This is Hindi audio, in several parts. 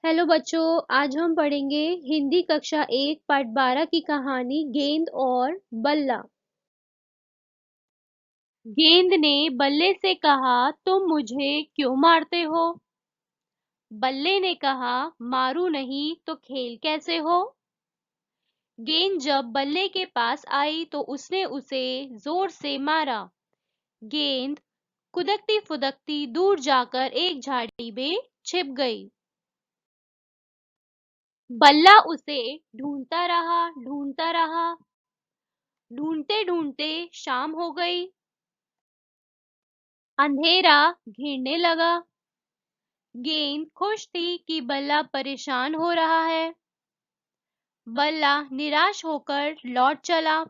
हेलो बच्चों, आज हम पढ़ेंगे हिंदी कक्षा 1 पाठ 12 की कहानी गेंद और बल्ला। गेंद ने बल्ले से कहा, तुम मुझे क्यों मारते हो? बल्ले ने कहा, मारू नहीं तो खेल कैसे हो? गेंद जब बल्ले के पास आई तो उसने उसे जोर से मारा। गेंद खुदकती फुदकती दूर जाकर एक झाड़ी में छिप गई। बल्ला उसे ढूंढता रहा। ढूंढते ढूंढते शाम हो गई। अंधेरा घिरने लगा। गेंद खुश थी कि बल्ला परेशान हो रहा है। बल्ला निराश होकर लौट चला।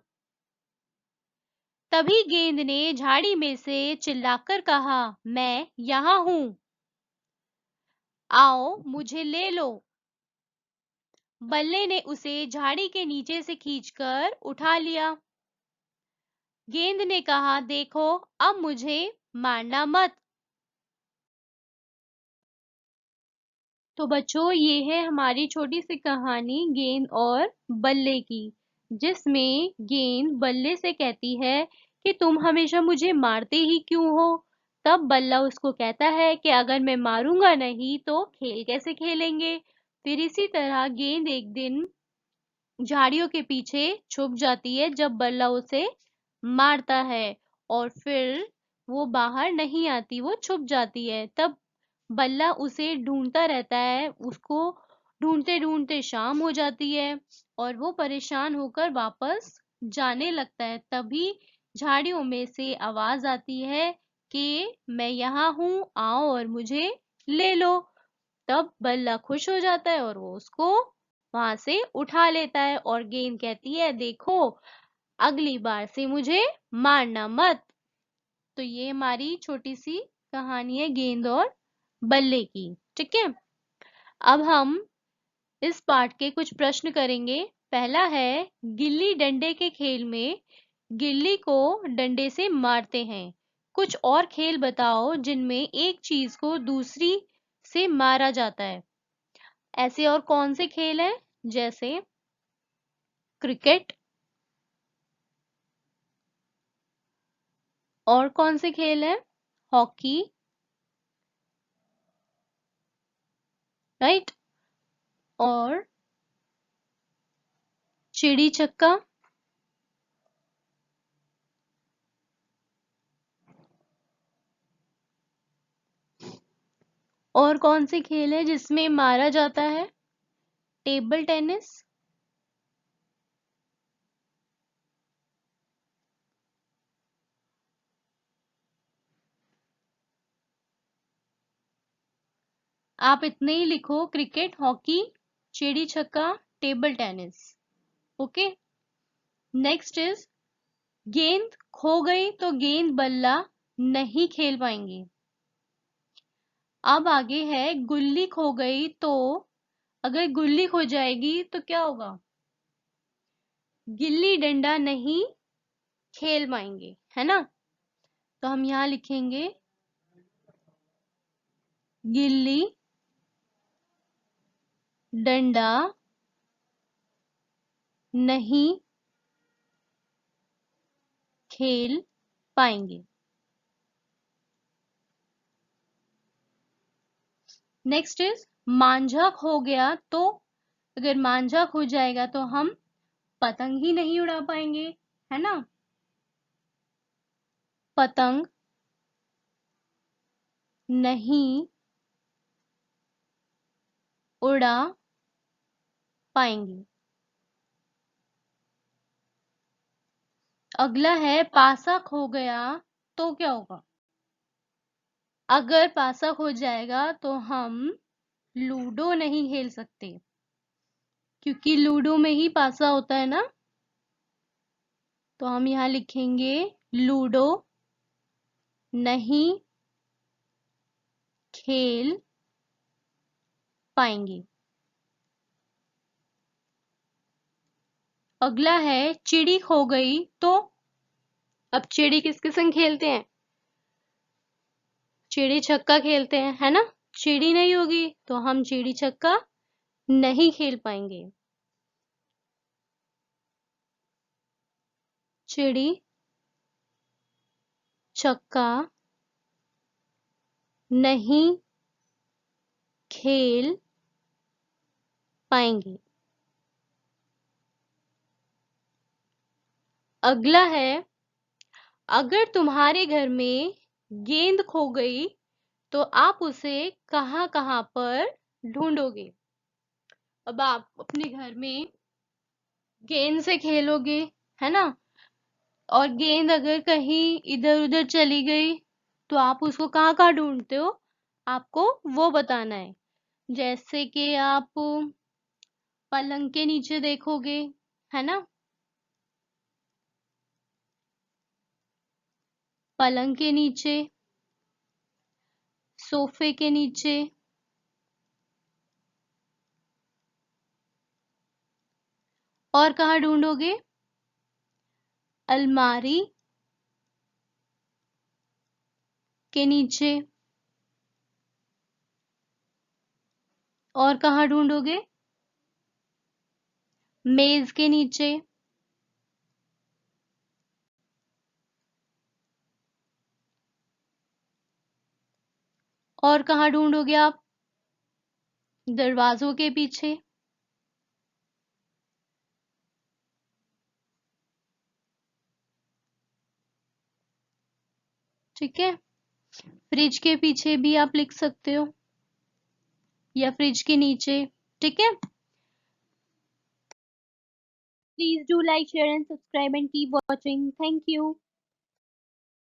तभी गेंद ने झाड़ी में से चिल्लाकर कहा, मैं यहाँ हूँ, आओ मुझे ले लो। बल्ले ने उसे झाड़ी के नीचे से खींचकर उठा लिया। गेंद ने कहा, देखो अब मुझे मारना मत। तो बच्चों, ये है हमारी छोटी सी कहानी गेंद और बल्ले की, जिसमें गेंद बल्ले से कहती है कि तुम हमेशा मुझे मारते ही क्यों हो। तब बल्ला उसको कहता है कि अगर मैं मारूंगा नहीं तो खेल कैसे खेलेंगे। फिर इसी तरह गेंद एक दिन झाड़ियों के पीछे छुप जाती है जब बल्ला उसे मारता है, और फिर वो बाहर नहीं आती, वो छुप जाती है। तब बल्ला उसे ढूंढता रहता है, उसको ढूंढते ढूंढते शाम हो जाती है और वो परेशान होकर वापस जाने लगता है। तभी झाड़ियों में से आवाज आती है कि मैं यहाँ हूँ, आओ और मुझे ले लो। तब बल्ला खुश हो जाता है और वो उसको वहां से उठा लेता है, और गेंद कहती है, देखो अगली बार से मुझे मारना मत। तो ये हमारी छोटी सी कहानी है गेंद और बल्ले की। ठीक है, अब हम इस पाठ के कुछ प्रश्न करेंगे। पहला है, गिल्ली डंडे के खेल में गिल्ली को डंडे से मारते हैं। कुछ और खेल बताओ जिनमें एक चीज को दूसरी से मारा जाता है। ऐसे और कौन से खेल हैं? जैसे क्रिकेट। और कौन से खेल हैं? हॉकी, राइट, और चिड़ी छक्का। और कौन से खेल है जिसमें मारा जाता है? Table tennis. आप इतने ही लिखो, क्रिकेट, हॉकी, चिड़ी छक्का, table tennis. Okay. Next is, गेंद खो गई तो गेंद बल्ला नहीं खेल पाएंगे। अब आगे है, गुल्ली खो गई तो, अगर गुल्ली खो जाएगी तो क्या होगा? गिल्ली डंडा नहीं खेल पाएंगे, है ना। तो हम यहाँ लिखेंगे, गिल्ली डंडा नहीं खेल पाएंगे। नेक्स्ट इज, मांझा खो गया तो, अगर मांझा खो जाएगा तो हम पतंग ही नहीं उड़ा पाएंगे, है ना। पतंग नहीं उड़ा पाएंगे। अगला है, पासा खो गया तो क्या होगा? अगर पासा खो जाएगा तो हम लूडो नहीं खेल सकते, क्योंकि लूडो में ही पासा होता है ना। तो हम यहाँ लिखेंगे, लूडो नहीं खेल पाएंगे। अगला है, चिड़ी खो गई तो, अब चिड़ी किसके संग खेलते हैं? चिड़ी छक्का खेलते हैं, है ना। चिड़ी नहीं होगी तो हम चिड़ी छक्का नहीं खेल पाएंगे। चिड़ी छक्का नहीं खेल पाएंगे। अगला है, अगर तुम्हारे घर में गेंद खो गई तो आप उसे कहाँ कहाँ पर ढूंढोगे। अब आप अपने घर में गेंद से खेलोगे, है ना, और गेंद अगर कहीं इधर उधर चली गई तो आप उसको कहाँ कहाँ ढूंढते हो, आपको वो बताना है। जैसे कि आप पलंग के नीचे देखोगे, है ना, पलंग के नीचे, सोफे के नीचे, और कहाँ ढूंढोगे, अलमारी के नीचे, और कहाँ ढूंढोगे, मेज के नीचे, और कहाँ ढूंढोगे आप, दरवाजों के पीछे। ठीक है, फ्रिज के पीछे भी आप लिख सकते हो, या फ्रिज के नीचे। ठीक है, please do like share and subscribe and keep watching. Thank you.